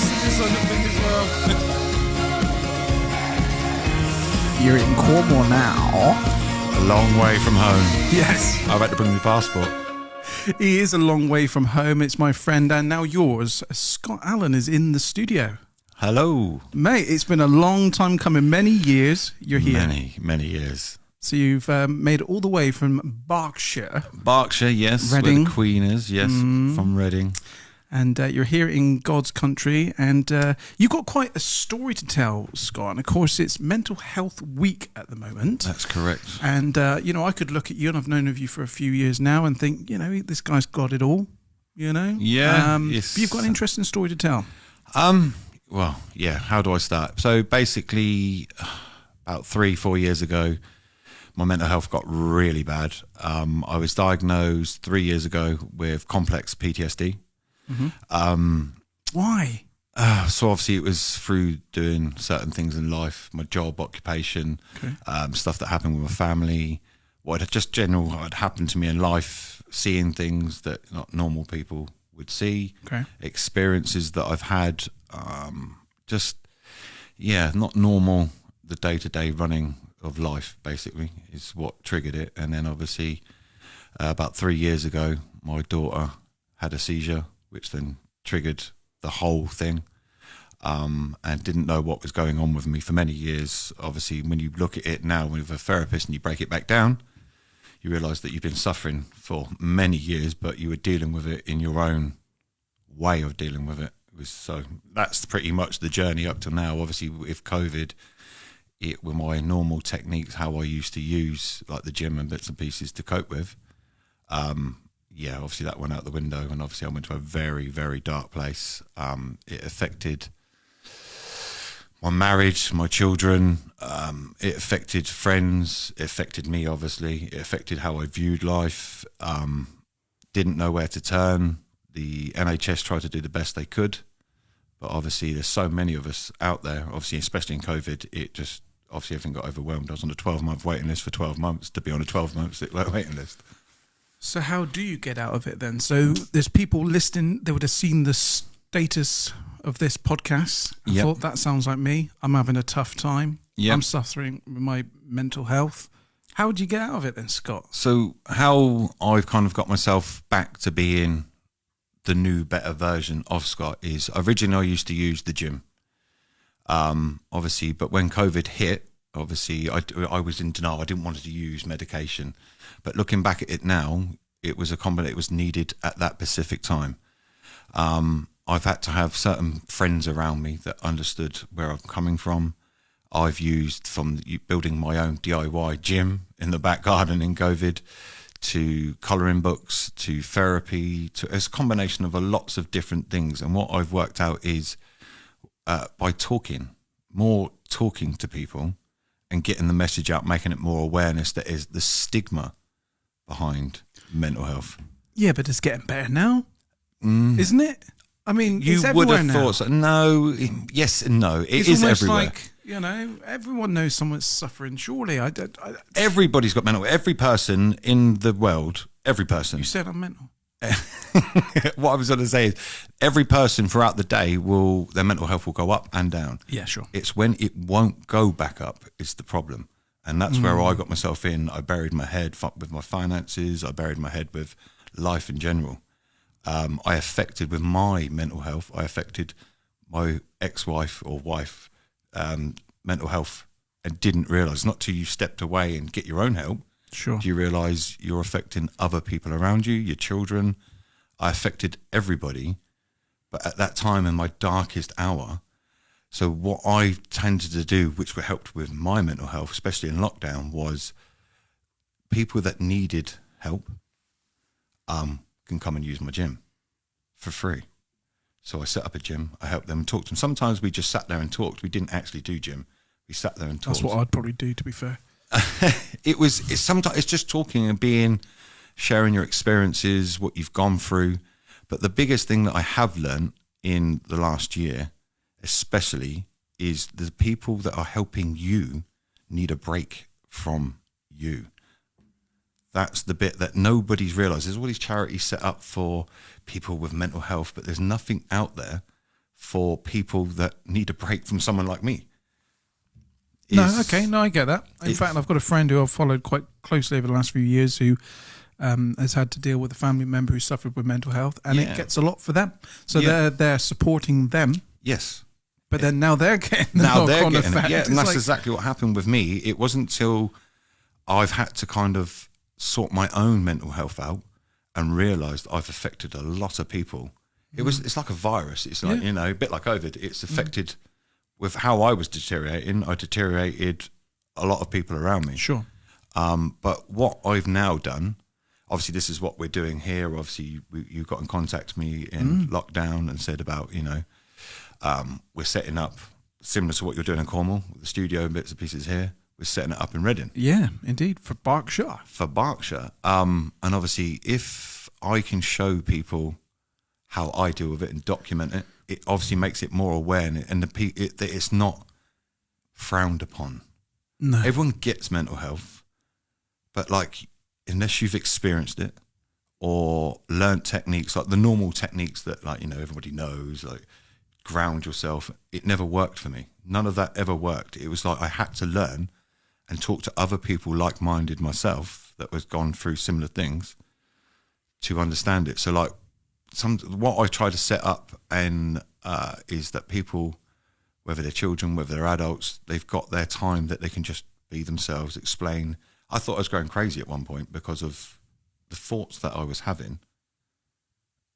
to this on the thing as well. You're in Cornwall now. A long way from home. Yes. I've had to bring my passport. He is a long way from home. It's my friend and now yours. Scott Allan is in the studio. Hello. Mate, it's been a long time coming. Many years you're here. Many years. So you've made it all the way from Berkshire. Berkshire, yes. Reading. Where the Queen is, yes. From Reading. And you're here in God's country. And you've got quite a story to tell, Scott. And of course, it's Mental Health Week at the moment. That's correct. And, I could look at you, and I've known of you for a few years now, and think, this guy's got it all, Yeah. But you've got an interesting story to tell. Well, yeah, how do I start? So basically, about 3-4 years ago, my mental health got really bad. I was diagnosed 3 years ago with complex PTSD. Mm-hmm. Why? So obviously it was through doing certain things in life, my job, occupation, stuff that happened with my family, what had happened to me in life, seeing things that not normal people would see, experiences that I've had, not normal, the day-to-day running of life basically is what triggered it. And then obviously about 3 years ago, my daughter had a seizure, which then triggered the whole thing, and didn't know what was going on with me for many years. Obviously, when you look at it now with a therapist and you break it back down, you realise that you've been suffering for many years, but you were dealing with it in your own way of dealing with it. So that's pretty much the journey up to now. Obviously, with COVID, it were my normal techniques, how I used to use, like the gym and bits and pieces to cope with. Obviously that went out the window, and obviously I went to a very, very dark place. It affected my marriage, my children, it affected friends, it affected me, obviously. It affected how I viewed life, didn't know where to turn. The NHS tried to do the best they could, but obviously there's so many of us out there, obviously, especially in COVID, obviously everything got overwhelmed. I was on a 12-month waiting list for 12 months to be on a 12-month waiting list. So how do you get out of it then? So there's people listening, they would have seen the status of this podcast and thought, that sounds like me. I'm having a tough time. Yep. I'm suffering with my mental health. How would you get out of it then, Scott? So how I've kind of got myself back to being the new, better version of Scott is, originally I used to use the gym. Obviously, but when COVID hit, obviously I was in denial. I didn't want to use medication. But looking back at it now, it was it was needed at that specific time. I've had to have certain friends around me that understood where I'm coming from. I've used from building my own DIY gym in the back garden in COVID, to colouring books, to therapy, it's a combination of lots of different things. And what I've worked out is by talking to people and getting the message out, making it more awareness, that is the stigma behind mental health. Yeah, but it's getting better now, isn't it? I mean, you it's would have now. thought so. No, yes and no. It's everywhere. Like, everyone knows someone's suffering. Surely, everybody's got mental. Every person in the world, every person. You said I'm mental. What I was going to say is, every person throughout the day their mental health will go up and down. Yeah, sure. It's when it won't go back up is the problem. And that's where I got myself in. I buried my head with my finances. I buried my head with life in general. I affected with my mental health. I affected my ex-wife or wife mental health, and didn't realise. Not till you stepped away and get your own help. Sure. Do you realise you're affecting other people around you, your children? I affected everybody, but at that time in my darkest hour. So what I tended to do, which helped with my mental health, especially in lockdown, was people that needed help can come and use my gym for free. So I set up a gym, I helped them, talk to them. Sometimes we just sat there and talked. We didn't actually do gym. We sat there and talked. That's what I'd probably do, to be fair. Sometimes it's just talking and sharing your experiences, what you've gone through. But the biggest thing that I have learned in the last year, especially, is the people that are helping you need a break from you. That's the bit that nobody's realised. There's all these charities set up for people with mental health, but there's nothing out there for people that need a break from someone like me. I get that. In fact, I've got a friend who I've followed quite closely over the last few years who has had to deal with a family member who suffered with mental health, and it gets a lot for them. So they're supporting them. Yes. But then now they're getting the knock-on effect. Yeah, and that's exactly what happened with me. It wasn't until I've had to kind of sort my own mental health out and realised I've affected a lot of people. It's like a virus. It's like, a bit like COVID. It's affected with how I was deteriorating. I deteriorated a lot of people around me. Sure. But what I've now done, obviously this is what we're doing here. Obviously you got in contact with me in lockdown and said about, we're setting up similar to what you're doing in Cornwall, with the studio and bits and pieces here. We're setting it up in Reading. Yeah, indeed, for Berkshire. And obviously if I can show people how I deal with it and document it, it obviously makes it more aware, and that it's not frowned upon. No. Everyone gets mental health, but like, unless you've experienced it or learnt techniques, like the normal techniques that everybody knows, like ground yourself, it never worked for me. None of that ever worked. It was like I had to learn and talk to other people like-minded myself that was gone through similar things to understand it. So like what I try to set up and is that people, whether they're children, whether they're adults, they've got their time that they can just be themselves, explain. I thought I was going crazy at one point because of the thoughts that I was having.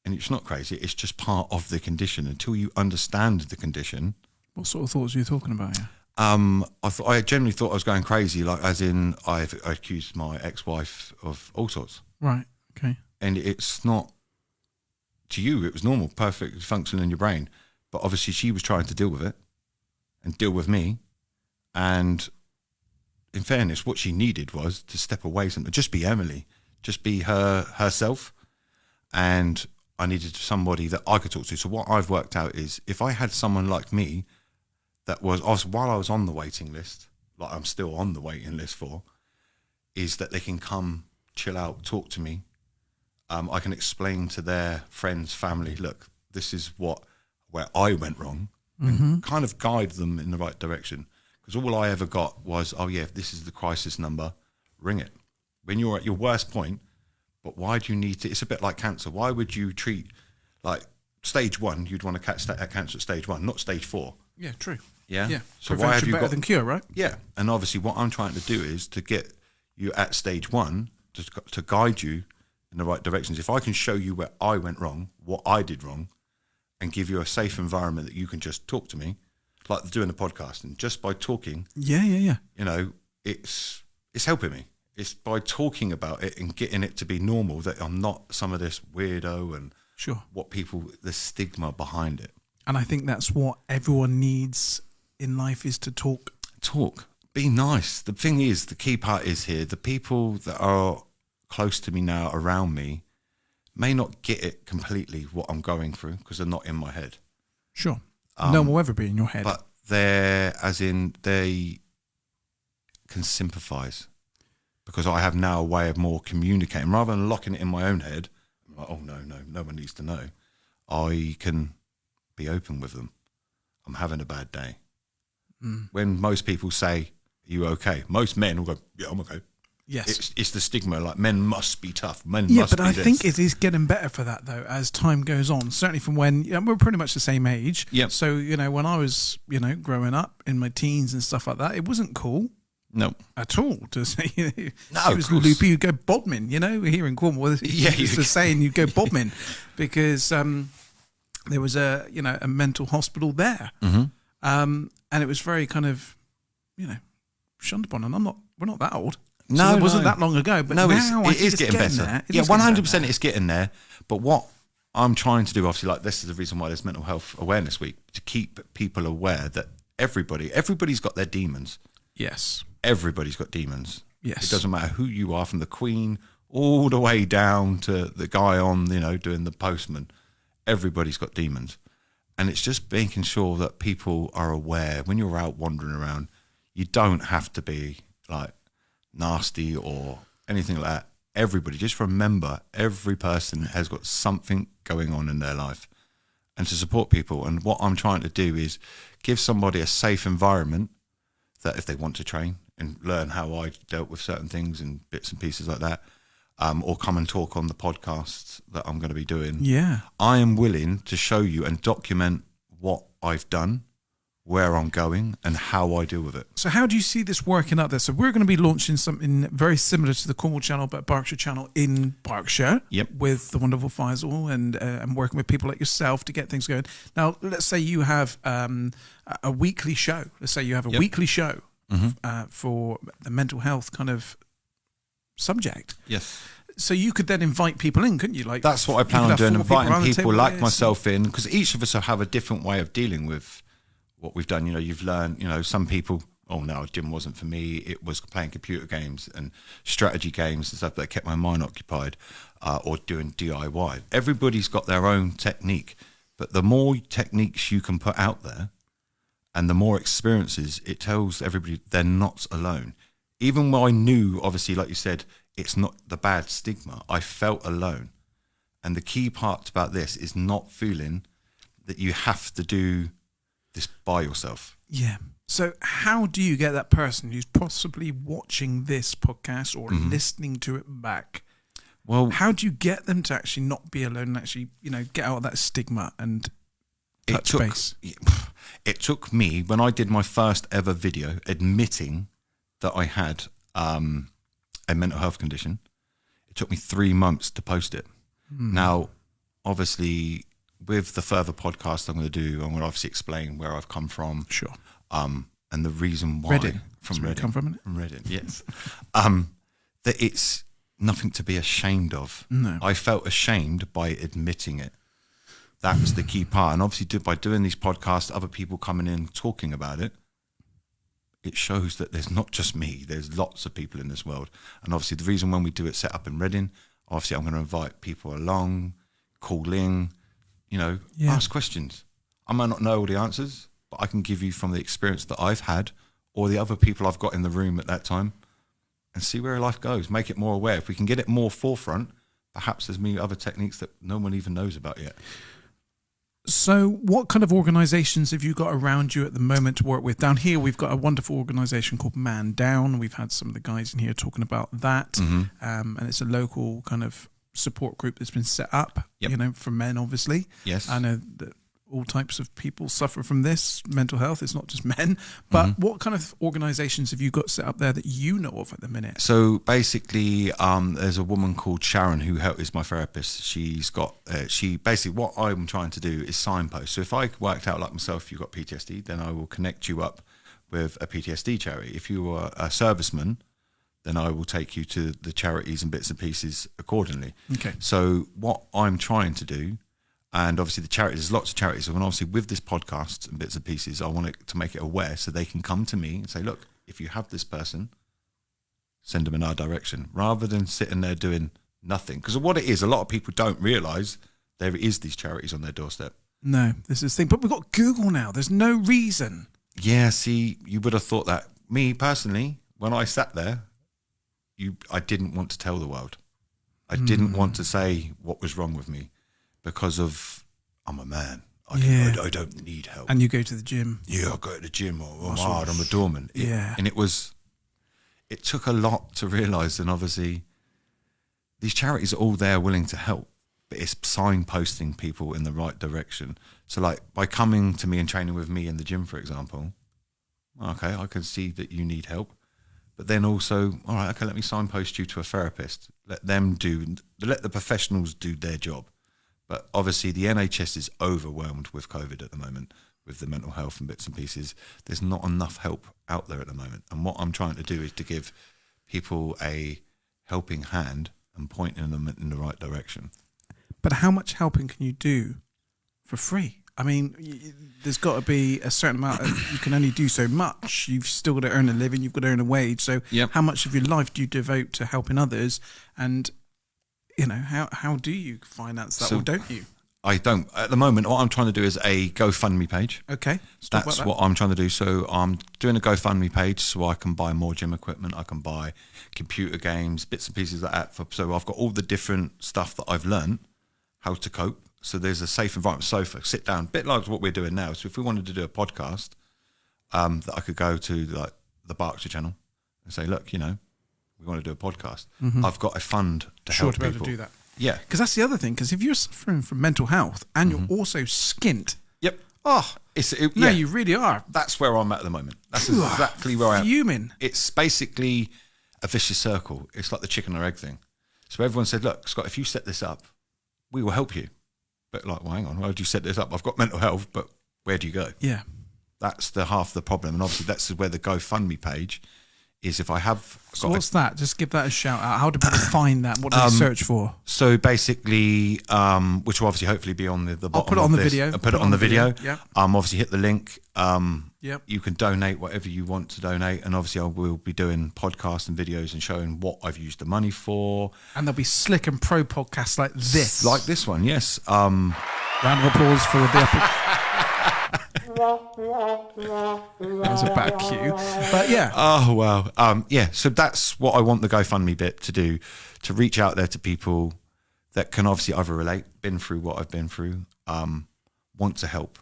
And it's not crazy, it's just part of the condition. Until you understand the condition. What sort of thoughts are you talking about here? I generally thought I was going crazy, like as in I accused my ex-wife of all sorts. Right, okay. And it's not, to you, it was normal, perfect function in your brain. But obviously she was trying to deal with it and deal with me. And in fairness, what she needed was to step away from it, just be Emily, just be herself. And I needed somebody that I could talk to. So what I've worked out is if I had someone like me that while I was on the waiting list, like I'm still on the waiting list for, is that they can come, chill out, talk to me. I can explain to their friends, family, look, this is where I went wrong, and kind of guide them in the right direction. Because all I ever got was, this is the crisis number, ring it. When you're at your worst point, but why do you need to? It's a bit like cancer. Why would you treat like stage 1? You'd want to catch cancer at stage 1, not stage 4. Yeah, true. Yeah. So why have you better than cure, right? Yeah. And obviously, what I'm trying to do is to get you at stage 1 to guide you in the right directions. If I can show you where I went wrong, what I did wrong, and give you a safe environment that you can just talk to me, like doing the podcast, and just by talking, it's helping me. It's by talking about it and getting it to be normal that I'm not some of this weirdo and the stigma behind it. And I think that's what everyone needs in life, is to talk. Talk. Be nice. The thing is, the key part is here, the people that are close to me now, around me, may not get it completely, what I'm going through, because they're not in my head. Sure. No one will ever be in your head. But they can sympathise. Because I have now a way of more communicating. Rather than locking it in my own head, I'm like, oh, no one needs to know. I can be open with them. I'm having a bad day. When most people say, are you okay? Most men will go, yeah, I'm okay. Yes. It's the stigma, like men must be tough. Men must be this. Yeah, but I think it is getting better for that, though, as time goes on. Certainly from when, we're pretty much the same age. Yep. So, when I was, growing up in my teens and stuff like that, it wasn't cool. No. At all to say, no, it was loopy, you'd go bodmin, here in Cornwall. Yeah, it's the saying, you'd go bodmin because there was a mental hospital there. And it was very kind of, shunned upon. And we're not that old. So it wasn't that long ago, but now it is getting better. There. Yeah, 100% it's getting there. But what I'm trying to do, obviously, like this is the reason why there's Mental Health Awareness Week, to keep people aware that everybody's got their demons. Yes. Everybody's got demons. Yes. It doesn't matter who you are, from the Queen all the way down to the guy on, doing the postman. Everybody's got demons. And it's just making sure that people are aware when you're out wandering around, you don't have to be like nasty or anything like that. Everybody, just remember, every person has got something going on in their life. and to support people. And what I'm trying to do is give somebody a safe environment that if they want to train and learn how I dealt with certain things and bits and pieces like that, or come and talk on the podcasts that I'm going to be doing. Yeah. I am willing to show you and document what I've done, where I'm going, and how I deal with it. So how do you see this working out there? So we're going to be launching something very similar to the Cornwall Channel, but Berkshire Channel in Berkshire. Yep. With the wonderful Faisal and working with people like yourself to get things going. Now, let's say you have a weekly show. Let's say you have a weekly show for the mental health kind of subject. Yes. So you could then invite people in, couldn't you? Like that's what I plan on doing, inviting people like myself in, because each of us have a different way of dealing with what we've done. You know, you've learned, you know, some people, oh no, gym wasn't for me. It was playing computer games and strategy games and stuff that kept my mind occupied, or doing DIY. Everybody's got their own technique, but the more techniques you can put out there and the more experiences, it tells everybody they're not alone. Even though I knew, obviously, like you said, it's not the bad stigma, I felt alone. And the key part about this is not feeling that you have to do this by yourself. Yeah. So how do you get that person who's possibly watching this podcast or listening to it back? Well, how do you get them to actually not be alone and actually, you know, get out of that stigma and touch base? It took me, when I did my first ever video admitting that I had a mental health condition, it took me 3 months to post it. Now, obviously, with the further podcast I'm going to do, I'm going to obviously explain where I've come from. Sure. And the reason why. Reading. From Reading. Come from it? From Reading, yes. That it's nothing to be ashamed of. No. I felt ashamed by admitting it. That's the key part. And obviously, by doing these podcasts, other people coming in talking about it, it shows that there's not just me. There's lots of people in this world. And obviously, the reason when we do it set up in Reading, obviously, I'm going to invite people along, call in, you know, ask questions. I might not know all the answers, but I can give you from the experience that I've had or the other people I've got in the room at that time and see where life goes, make it more aware. If we can get it more forefront, perhaps there's many other techniques that no one even knows about yet. So what kind of organisations have you got around you at the moment to work with? Down here, we've got a wonderful organisation called Man Down. We've had some of the guys in here talking about that. And it's a local kind of support group that's been set up, you know, for men, obviously. Yes. I know that all types of people suffer from this, mental health. It's not just men. But what kind of organisations have you got set up there that you know of at the minute? So basically, there's a woman called Sharon who is my therapist. She's got, she basically, what I'm trying to do is signpost. So if I worked out like myself, you've got PTSD, then I will connect you up with a PTSD charity. If you are a serviceman, then I will take you to the charities and bits and pieces accordingly. Okay. So what I'm trying to do, and obviously the charities, there's lots of charities, and obviously with this podcast and bits and pieces, I want it to make it aware so they can come to me and say, look, if you have this person, send them in our direction, rather than sitting there doing nothing. Because what it is, a lot of people don't realise there is these charities on their doorstep. No, this is the thing. But we've got Google now. There's no reason. Yeah, see, you would have thought that. Me, personally, when I sat there, I didn't want to tell the world. I didn't want to say what was wrong with me because of, I'm a man. I don't need help. And you go to the gym. Yeah, I go to the gym. I'm hard. I'm a doorman. And it took a lot to realise, and obviously these charities are all there willing to help, but it's signposting people in the right direction. So like by coming to me and training with me in the gym, for example, okay, I can see that you need help. But then also, all right, okay, let me signpost you to a therapist. Let the professionals do their job. But obviously the NHS is overwhelmed with COVID at the moment, with the mental health and bits and pieces. There's not enough help out there at the moment. And what I'm trying to do is to give people a helping hand and pointing them in the right direction. But how much helping can you do for free? I mean, there's got to be a certain amount you can only do so much. You've still got to earn a living. You've got to earn a wage. So how much of your life do you devote to helping others? And, you know, how do you finance that, or don't you? I don't. At the moment, what I'm trying to do is a GoFundMe page. Okay. That's what I'm trying to do. So I'm doing a GoFundMe page so I can buy more gym equipment. I can buy computer games, bits and pieces like that. So I've got all the different stuff that I've learned how to cope So there's a safe environment, sofa, sit down, a bit like what we're doing now. So if we wanted to do a podcast, that I could go to like the Berkshire Channel and say, look, we want to do a podcast. I've got a fund to help to be people. able to do that. Yeah. Because that's the other thing. Because if you're suffering from mental health and you're also skint. Yep. Oh, no, you really are. That's where I'm at the moment. That's exactly where I am. Fuming. It's basically a vicious circle. It's like the chicken or egg thing. So everyone said, look, Scott, if you set this up, we will help you. But like, well, hang on, why do you set this up? I've got mental health, but where do you go? Yeah. That's the half the problem. And obviously that's where the GoFundMe page is. If I have... So what's that? Just give that a shout out. How do people find that? What do they search for? So basically, which will obviously hopefully be on the bottom. I'll put it on the video. I'll put it on the video. Yeah. Obviously hit the link. Yep. You can donate whatever you want to donate. And obviously I will be doing podcasts and videos and showing what I've used the money for. And there'll be slick and pro podcasts like this. Like this one, yes. Round of applause for the upper... That was a bad cue, but yeah. Oh wow. So that's what I want the GoFundMe bit to do, to reach out there to people that can obviously either relate, been through what I've been through, want to help.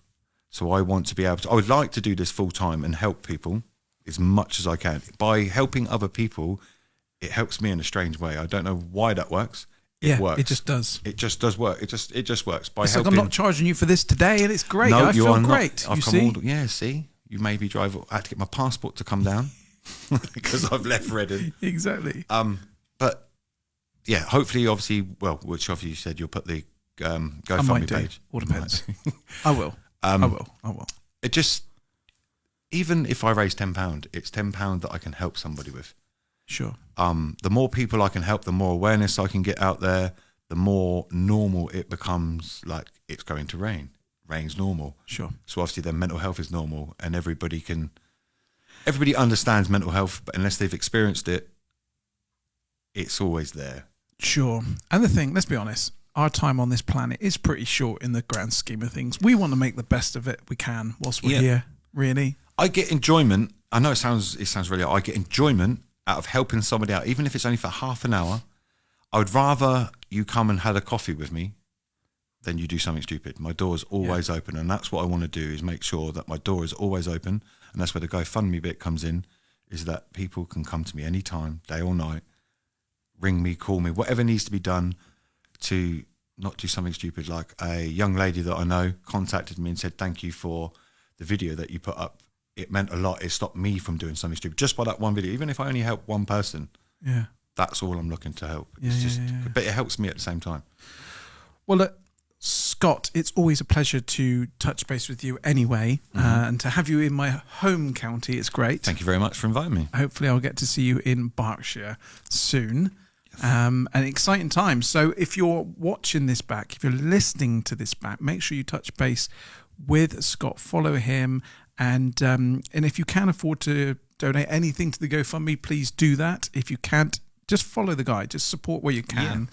So I want to be able to. I would like to do this full time and help people as much as I can. By helping other people, it helps me in a strange way. I don't know why that works. It works. It just does. It just does work. It just works. By it's helping. like I'm not charging you for this today, and it's great. No, I you feel are great. Not. You see? See, you made me drive. I had to get my passport to come down because I've left Reading. Exactly. But yeah, hopefully, obviously, which obviously you said you'll put the GoFundMe page. All depends. I will. I will. It just, even if I raise £10, it's £10 that I can help somebody with. Sure. The more people I can help, the more awareness I can get out there, the more normal it becomes. Like, it's going to rain. Rain's normal. Sure. So obviously then mental health is normal, and everybody understands mental health, but unless they've experienced it, it's always there. Sure. And the thing, let's be honest, our time on this planet is pretty short in the grand scheme of things. We want to make the best of it we can whilst we're here, really. I get enjoyment. I know it sounds really, I get enjoyment out of helping somebody out, even if it's only for half an hour. I would rather you come and had a coffee with me than you do something stupid. My door is always open, and that's what I want to do, is make sure that my door is always open. And that's where the GoFundMe bit comes in, is that people can come to me anytime, day or night, ring me, call me, whatever needs to be done to not do something stupid. Like a young lady that I know contacted me and said, thank you for the video that you put up. It meant a lot. It stopped me from doing something stupid just by that one video. Even if I only help one person, that's all I'm looking to help. But it helps me at the same time. Well, Scott, it's always a pleasure to touch base with you anyway, and to have you in my home county. It's great. Thank you very much for inviting me. Hopefully I'll get to see you in Berkshire soon. Yes. An exciting time. So if you're watching this back, if you're listening to this back, make sure you touch base with Scott, follow him, and if you can afford to donate anything to the GoFundMe, please do that. If you can't, just follow the guy, just support where you can.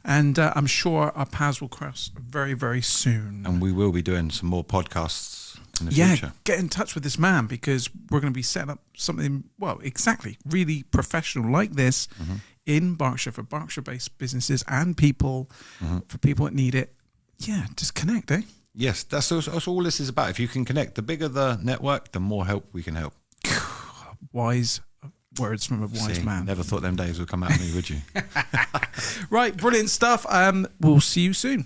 And I'm sure our paths will cross very, very soon. And we will be doing some more podcasts in the future. Get in touch with this man, because we're going to be setting up something, really professional like this in Berkshire, for Berkshire-based businesses and people, for people that need it. Yeah, just connect, eh? Yes, that's all this is about. If you can connect, the bigger the network, the more help we can help. Wise words from a wise man. Never thought them days would come out of me, would you? Right, brilliant stuff. We'll see you soon.